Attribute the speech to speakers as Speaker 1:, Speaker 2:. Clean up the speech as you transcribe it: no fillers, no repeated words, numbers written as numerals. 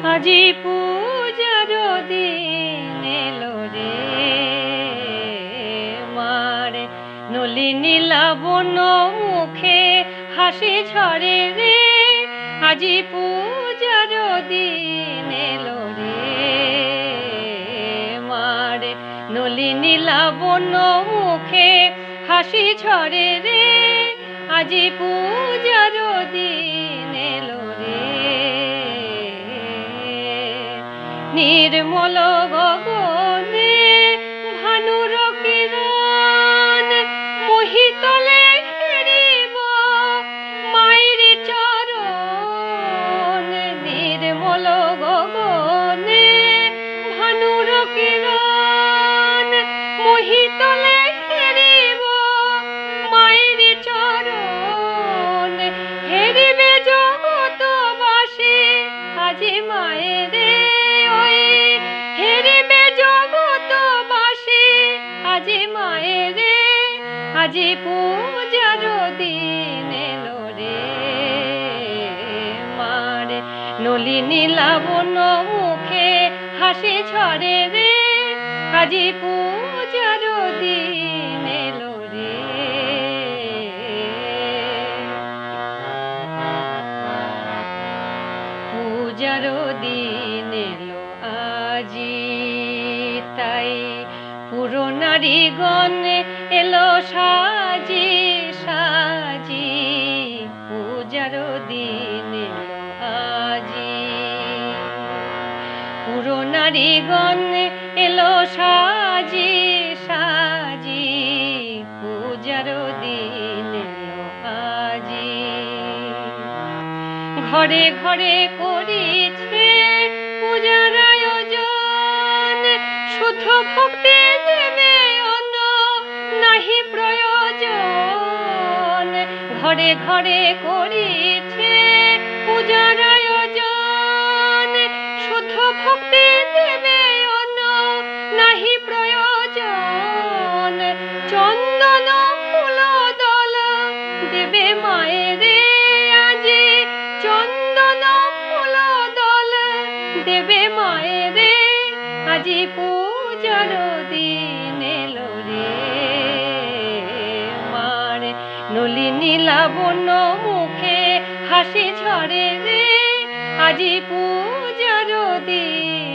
Speaker 1: আজি পূজার দিন এলো রে মারে, নলিনী লাবণ্য মুখে হাসি ঝরে রে। আজি পূজার দিন এলো রে মারে, নলিনী লাবণ্য মুখে হাসি ঝরে রে। আজি পূজার দিন এলো রে, নির্মল গগনে ভানুর কিরণ মহিতলে হেরিব মায়ের চরণ। নির্মল গগনে ভানুর কিরণ মহিতলে হেরিব মায়ের চরণ। হেরিবে জগতবাসী আজি মায়ের, হেরিবে জগতবাসী আজি মায়ের। আজি পূজার দিন এলো রে মারে, নলিনী লাবণ্য মুখে হাসি ঝরে রে। আজি পূজার দিন এলো রে। পূজার দিন এলো আজি, তাই পুরো নারীগণ এলো সাজি সাজি। পূজার দিন এলো আজি, পুরো নারীগণ এলো সাজি সাজি। পূজার দিন এলো আজি, ঘরে ঘরে করিছে পূজার আয়োজন। শুদ্ধ ভক্তি দেবে অন্য নাহি প্রয়োজন। ঘরে ঘরে করিছে পূজার আয়োজন। শুদ্ধ ভক্তি দেবে অন্য নাহি প্রয়োজন। চন্দন ফুল দল দেবে মায়ের, আজি চন্দন ফুল দল দেবে মায়ের। আজি পূজার দিন এলো রে মারে, নলিনী লাবণ্য মুখে হাসি ঝরে রে। আজি পূজার দিন